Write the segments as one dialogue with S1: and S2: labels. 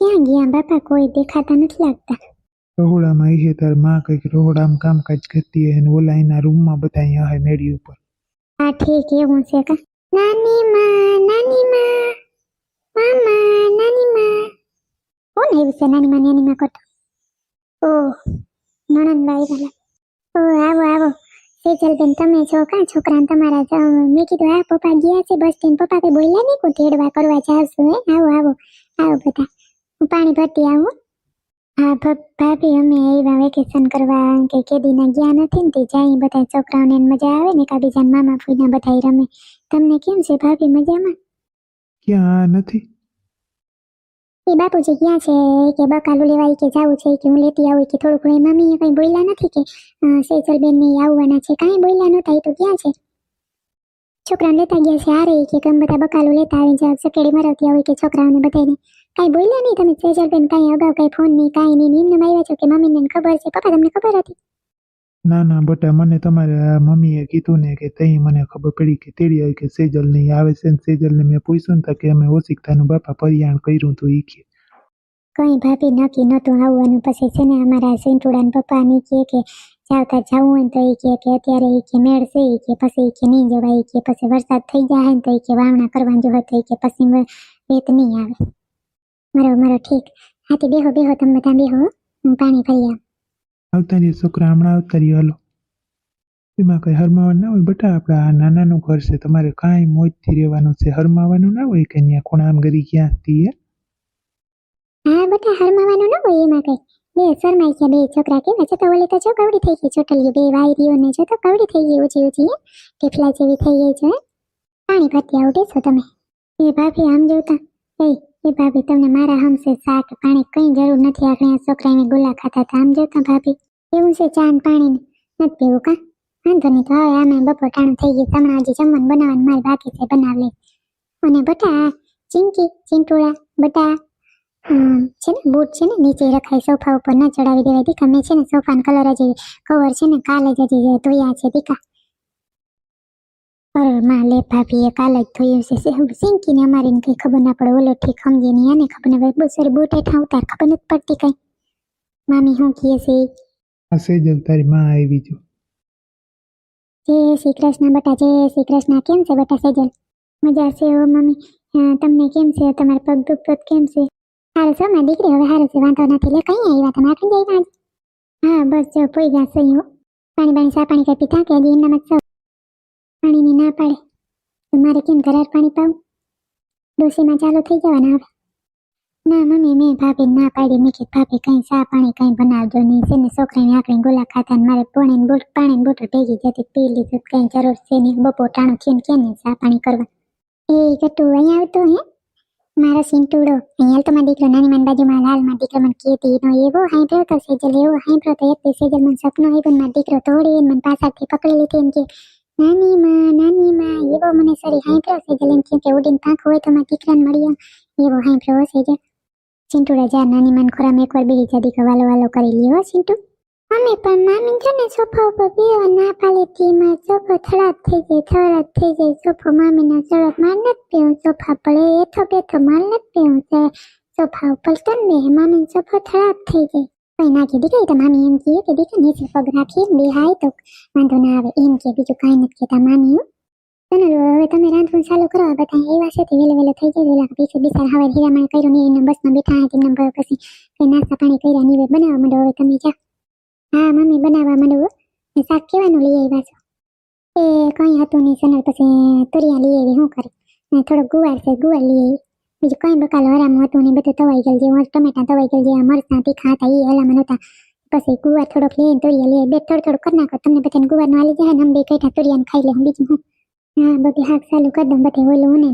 S1: ક્યાં ગયા બાપા? કોઈ દેખાતા નથી લાગતા.
S2: રહોડામાં એ તાર માં કંઈક રહોડામાં કામકાજ કરતી હે ને ઓલા એના રૂમમાં બધા અહીંયા હે મેળી ઉપર.
S1: હા ઠીક, એવું છે કા? નાની માં, મામા, નાની માં. કોણ આવ્યું છે નાની માં કરતો? ઓહ, નણંદબાઈ વાલા. ઓહ, આવો આવો. સેજલબેન તમે છો કા? છોકરાને તમારા મેં કીધું આ પપ્પા ગયા છે બસ સ્ટેન્ડ. પપ્પા કઈ બોલ્યા નહીં? કોઈ તેડવા કરવા જાવશું હે? આવો આવો આવો બધા. હું પાણી ભરતી આવું. હા ભાભી, અમે આવ્યા વેકેશન કરવા કે કેદીના ગયા નથી ને તે જાય બધા છોકરાઓને મજા આવે ને કાબીજાન મામા ફૂઈના બધા રમે. તમને કેમ છે ભાભી? મજામાં?
S2: ક્યાં નથી?
S1: એ બાપુજી ક્યાં છે કે બકાલું લેવાય કે જાવું છે કે હું લેતી આવું કે થોડું ઘણું મમ્મીએ કઈ બોલ્યા નથી કે સેજલબેન ને આવવાના છે? કાંઈ બોલ્યા નહોતા. એ તો ક્યાં છે? છોકરાને લેતા ગયા છે હારે કે કેમ બધા બકાલું લેતા આવી જાય સકેડી મરવતી હોય કે છોકરાઓને બધાને? કાંઈ બોલ્યા નહીં તમે સેજલબેન? કાંઈ અગાઉ કાંઈ ફોન નહીં કાંઈ નહીં? એમને આવ્યા છો કે મમ્મીને ખબર છે? પપ્પા તમને ખબર હતી?
S2: ના ના બટા, મને તમારા મમ્મીએ કીધું ને કે તઈ મને ખબર પડી કે તેડી આવી કે સેજલ નહીં આવે છે ને સેજલને મેં પૂછ્યું ને કે અમે ઓશિકતાનું બાપા પરિયાણ કર્યું તો ઈ કે
S1: કઈ ભાભી નક્કી નહોતું આવવાનું. પછી છે ને અમારા સિંટુડાના પપ્પા ની કે જાવતા જવું હોય તો એ કે અત્યારે એ કે મેળ છે એ કે પછી એ કે નહીં જવાય એ કે પછી વરસાદ થઈ જાય ને તો એ કે વાવણા કરવાનું જો હતો એ કે પછી વેત નહીં આવે. મારો ઠીક. હાથી બેહો બેહો, તમે બધા બેહો, હું પાણી ભરી આવું.
S2: આવતા રહ્યો છોકરા, હમણાં આવતા રહ્યો. હાલો, એમાં કઈ હરમાવાનું ના હોય બટા. આપણે આ નાનાનું ઘર છે, તમારે કાંઈ મોજથી રહેવાનું છે, હરમાવાનું ના હોય કે ત્યાં કોણામ ગરી ક્યાંથી હે?
S1: હા બેટા, હરમાવાનું ન હોય એમાં કઈ. બે શરમાઈ ગયા બે છોકરા. કેવા છે તો ઓલી તો જો કવડી થઈ ગઈ ચોટલીઓ બે વાયરીઓ ને જો તો કવડી થઈ ગઈ ઊંચી ઊંચી ટીફલા જેવી થઈ ગઈ છે. પાણી ભરતી આવું બેસો તમે. એ ભાભી આમ જોતા એ ભાભી તમને મારા હમસે શાક પાણી કઈ જરૂર નથી. આપણે આ છોકરાને ગોલા ખાતા હતા. આમ જોતા ભાભી એવું છે ચા પાણી નથી પીવું કા? વાંધો નહીં તો હવે આમે બપોર ટાણું થઈ ગયું. તમને હજી જમવાનું બનાવવાનું મારી બાકી છે, બનાવી લે. અને બટા ચિંટુડા બટા છે ને બૂટ છે ને નીચે રખાય સોફા ઉપર ના ચડાવી દેવાય દીકા. મેં છે ને સોફાનો કલર જ કવર છે ને કાલે જ હજી ધોયા છે દીકા. અરે માં લે ભાભી, એ કાલે જ ધોયું છે. સિંકીને અમારીને કઈ ખબર ના પડે. ઓલો ઠીક સમજે નહીં, આને ખબર ના પડે. બહુ સારી બૂટ હેઠા ઉતાર ખબર નથી પડતી કઈ. મામી શું કહે છે?
S2: આ સેજલ તારી માં આવી જો.
S1: જય શ્રી કૃષ્ણ બટા, જય શ્રી કૃષ્ણ. કેમ છે બટા સેજલ? મજા છે હો મમ્મી. તમને કેમ છે? તમારા પગ દુખતો કેમ છે? સારું છે મારી દીકરી, હવે સારું છે, વાંધો નથી. લે કઈ આવ્યા તમે? આખી જઈ આજ? હા બસ જો પોઈ ગયા સહી હો. પાણી સા પાણી કઈ પીધા કે હજી એમના મત પાણીની ના પાડે તો મારે કેમ ઘરાર પાણી પાવું? ડોસીમાં ચાલુ થઈ જવાના હવે. ના મમ્મી, મેં ભાભી ના પાડી. મેં કીધું ભાભી કઈ સા પાણી કઈ બનાવજો નહીં. છે ને છોકરાને આકડી ગોલા ખાતા ને મારે પાણીની બોટલ ભેગી જતી પી લીધું. કઈ જરૂર છે નહીં. બપોર ટાણું થયું ને કેને સા પાણી કરવા. એ ગટુ અહીંયા આવતો હે મારો સિંટુડો? અહીંયા તો મારો દીકરો નાની માન બાજુમાં લાલમાં દીકરો મને કહેતી નો એવો હાંભળ્યો તો સેજલ, એવો હાંભળ્યો તો એક સેજલ મને સપનો આવ્યો. મારો દીકરો તોડી મને પાછળથી પકડી લીધી એમ કે નાની માં એવો મને સરી હાંભળ્યો સેજલ. એમ કે ઉડીને પાંખ હોય તો મારા દીકરાને મળી એવો હાંભળ્યો સેજલ. સિંટુડા જા નાની માન ખોરામાં એકવાર બેહી જા દીકરો, વાલો કરી લ્યો સિંટુ. મમ્મી પણ મામી છે ને સોફા ઉપર બેહવા ના પાડેથી માં સોફો ખરાબ થઈ જાય સોફો મામીના સડક માં નથી પીવું સોફા પડે એથો બેઠો માલ નથી પીવું છે સોફા ઉપર તન બે મામી સોફો ખરાબ થઈ જાય. કઈ નાખી દીકરી તો મામી એમ કહે કે દીકરી નીચે પગ રાખી બેહાય તો વાંધો ના આવે એમ કે, બીજું કઈ નથી કહેતા મામી. ચલો હવે તમે રાંધવું ચાલુ કરો. બધા એવા છે તે વેલે થઈ જાય. વેલા પીછે બિચાર હવે હીરામણ કર્યું નહીં એમને બસમાં બેઠા હતા એમને પછી કઈ નાસ્તા પાણી કર્યા નહીં. બનાવવા માંડો હવે તમે જા. હા મમ્મી બનાવવા માંડવું. શાક કેવાનું લઈ આવ્યા છો? એ કઈ હતું નહીં સોનલ, પછી તુરિયા લઈ આવી. શું કરી થોડો ગુવાર છે ગુવાર લઈ આવી. બીજું કઈ બકાલો હરામ હતું નહીં. બધું તવાઈ ગયેલ જેવું ટમેટા તવાઈ ગયેલ જેવા મરચાં તીખા હતા એ હલામણ હતા. પછી ગુવાર થોડોક લઈને તુરિયા લઈ બે થોડું કરી નાખો. તમને બધાને ગુવારનો આલી જાય ને અમે બે કઈઠા તુરિયાને ખાઈ લે. બીજું હું હા બધી હાક ચાલુ કરી દઉં. બધે ઓલું ને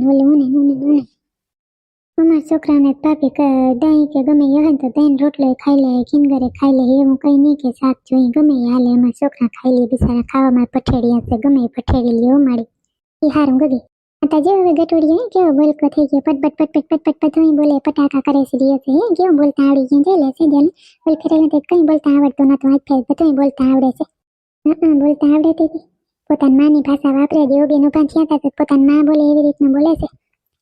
S1: અમારા છોકરાઓને ભાભી દહીં કે ગમે એ હોય તો દહીં રોટલો ખાઈ લે, ખીંગરે ખાઈ લે. એવું કઈ નહીં કે શાક જોઈ ગમે એ હાલે. અમારા છોકરા ખાઈ લે બિચારા. ખાવામાં પઠેડી હશે ગમે એ પઠેડી લે મારી એ હારું ગગી. आता जो હવે ગટોડી કેવો બોલકો થઈ ગયો. પટ ધોઈ બોલે પટાકા કરે છે દિવસ હે કેવો બોલતા આવડી ગયું. જે લે છે જલ બોલ ફેરે તો કઈ બોલતા આવડતું નતું. આજ ફેર બધું બોલતા આવડે છે. બોલતા આવડે તે પોતાની માની ભાષા વાપરે છે. ઓબીન ઉભા થયા હતા તો પોતાની માં બોલે એવી રીતના બોલે છે.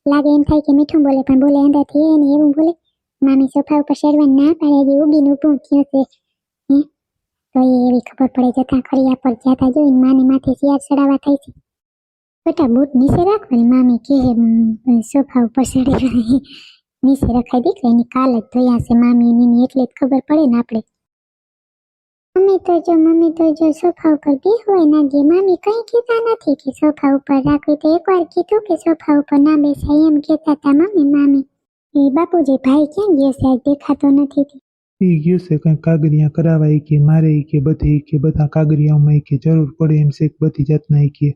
S1: લાગે એમ થાય કે મીઠું બોલે પણ બોલે અંદરથી એને એવું બોલે મામી સોફા ઉપર શેરવાની ના પાડે હજી ઊભીને ઊભું થયું છે તો એ એવી ખબર પડે જતા ખરિયા પર જાતા જોઈને માને માથે શિયાળ ચડાવવા થાય છે બેટા બૂટ નીચે રાખવાની મામી કે સોફા ઉપર ચડી નીચે રખાઈ દીકરા એની કાલ જ ધોયા છે મામી એની એટલે જ ખબર પડે ને આપણે મમ્મી તો જો સોફા ઉપર બેહવાય ના દે મામી કઈ કીધા નથી કે સોફા ઉપર રાખવી તો એકવાર કીધું કે સોફા ઉપર ના બેસાય એમ કહેતા હતા મામી એ બાપુજી ભાઈ ક્યાં ગયો છે આજ દેખાતો નથી
S2: એ ગયો છે કંઈક કાગરિયા કરાવાય કે મારે કે બધી કે બધા કાગરિયાઓમાં કે જરૂર પડે એમ છે કે બધી જાતના કે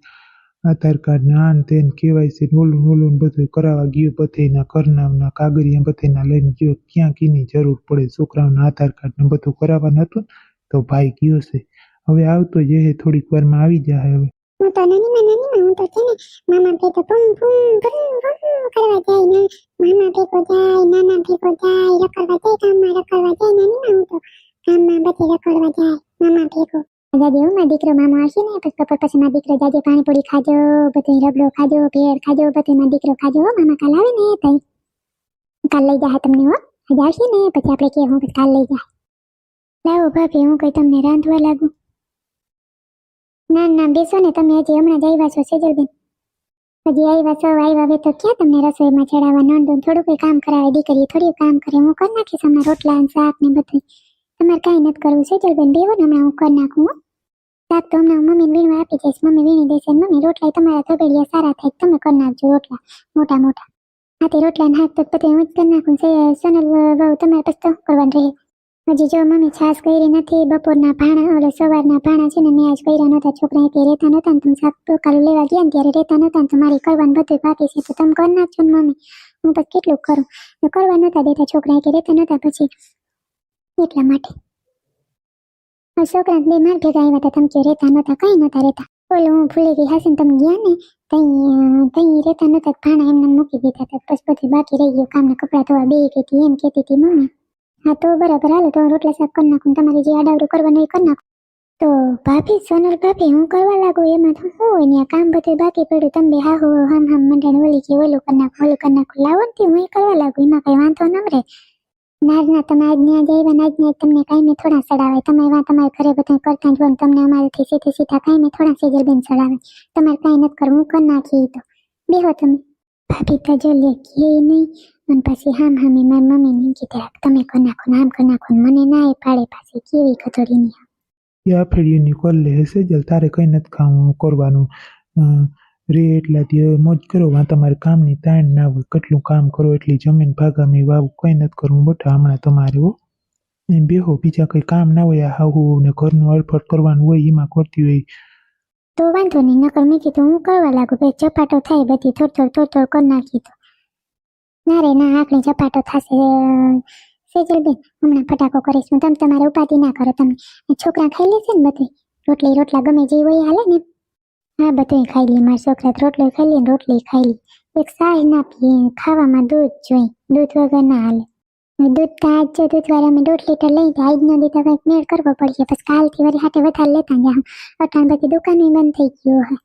S2: આધાર કાર્ડ ને આન તેન કહેવાય છે ઓલું બધું કરાવવા ગયો બધેના ઘરનામના કાગરિયા બધેના લઈને ગયો ક્યાં કીની જરૂર પડે છોકરાઓના આધાર કાર્ડ ને બધું કરાવવાનું હતું તો ભાઈ ગયો છે હવે આવતો જ એ થોડીક વારમાં આવી જાય હવે
S1: હું તો નાની હું તો છે ને મામા ભેગો પૂમ કરવા જાય ને મામા ભેગો જાય નાના ભેગો જાય રખડવા જાય ગામમાં રખડવા જાય નાની હું તો ગામમાં બધે રખડવા જાય મામા ભેગો દાદી હું મારો દીકરો મામા આવશે ને પછી બપોર પછી મારો દીકરો જાજે પાણીપુરી ખાજો બધું રબડો ખાજો ભેળ ખાજો બધું મારો દીકરો ખાજો મામા કાલ આવે ને તઈ કાલ લઈ જાય તમને હો આજે આવશે ને પછી આપણે કે હું પછી કાલ લઈ જાય લાવો ભાભી હું કઈ તમને રાંધવા લાગુ ના બેસો ને તમે હજી હમણાં જ આવ્યા છો સેજલબેન હજી આવ્યા હવે તો ક્યાં તમને રસોઈમાં ચડાવવા નોંધો થોડું કઈ કામ કરાવે દીકરી થોડી કામ કરે હું કરી નાખીશ હમણાં રોટલા અને શાક ને બધું તમારે કાંઈ નથી કરવું સેજલબેન બેહો ને હમણાં હું કરી નાખું શાક તો હમણાં મમ્મીને વીણવા આપી દઈશ મમ્મી વીણી દેશે મમ્મી રોટલા તમારા ધબેડિયા સારા થાય તમે કરી નાખજો રોટલા મોટા હાથી રોટલા ને હાથ તો બધે હું જ કરી નાખું સોનલ બહુ તમારે પછી તો કરવાનું રહે હજી જો મમ્મી છાશ કરી નથી બપોરના ભાણા ઓલે સવારના ભાણા છે ને મેં આજ કર્યા નહોતા છોકરા કે રહેતા નહોતા ને તમે શાક તો કાલું લેવા ગયા ને ત્યારે રહેતા નહોતા ને તો મારી કરવાનું બધું બાકી છે તો તમે કરી નાખજો ને મમ્મી હું પછી કેટલું કરું તો કરવા નહોતા દેતા છોકરા કે રહેતા નહોતા પછી એટલા માટે છોકરા બે માર ભેગા આવ્યા હતા તમે કે રહેતા નહોતા કઈ નહોતા રહેતા બોલો હું ભૂલી ગઈ હાસીને તમે ગયા ને તઈ રહેતા નહોતા ભાણા એમને મૂકી દીધા હતા પછી બધું બાકી રહી ગયું કામના કપડાં ધોવા બે ગઈ એમ કહેતી હતી મમ્મી હા તો બરાબર હાલો તો રોટલા શાક કરી નાખું તમારી જે આડાવડું કરવાનું એ કરી નાખું તો ભાભી સોનલ ભાભી હું કરવા લાગુ એમાં તો શું હોય ને કામ બધું બાકી પડ્યું તમે હા હો હમ મંડળ ઓલી કે ઓલું કરી નાખું લાવો ને હું કરવા લાગુ એમાં કઈ વાંધો ન રહે ના તમે આજ ને આજ આવ્યા આજ ને તમને કાંઈ મેં થોડા ચડાવે તમે એવા તમારા ઘરે બધા કરતા જ તમને અમારાથી સીધા કાંઈ મેં થોડા સેજલબેન ચડાવે તમારે કાંઈ નથી કરવું હું કરી નાખી તો બેહો તમે ભાભી તો જો લે કે નહીં અને પછી હામી મારી મમ્મીને કીધા તમે કરી નાખો આમ કરી નાખો મને ના એ પાડે પાછી કેવી કથોડીની
S2: આ ફેડીઓની કોલ લે હશે જલ તારે કંઈ નથી ખાવું કરવાનું રે એટલા દી મોજ કરો વાં તમારે કામની તાણ ના હોય કેટલું કામ કરો એટલી જમીન ભાગામી વાવું કંઈ નથી કરવું બટા હમણાં તમારે હો એમ બેહો બીજા કંઈ કામ ના હોય આ હાવું ને ઘરનું અડફટ કરવાનું હોય એમાં કરતી હોય
S1: તો વાંધો નહીં નકર મેં કીધું હું કરવા લાગુ બે ચપાટો થાય બધી થોડ કરી નાખી તો ના રે ના આખણી ચપાટો થશે સેજલબેન હમણાં ફટાકો કરીશ હું તમે તમારે ઉપાધિ ના કરો તમે છોકરા ખાઈ લેશે ને બધું રોટલા ગમે જે હોય હાલે ને હા બધું ખાઈ લે મારા છોકરા રોટલો ખાઈ લે ને રોટલી ખાઈ લે એક સાય ના પીએ ખાવામાં દૂધ જોઈ દૂધ વગર ના હાલે દૂધ તો આજ જો દૂધવાળા અમે 1.5 લીટર લઈ જાય આજ નો દીધા કંઈક મેળ કરવો પડશે પછી કાલથી વળી હાથે વધારે લેતા ગયા અટાણ બધી દુકાન બંધ થઈ ગયું હોય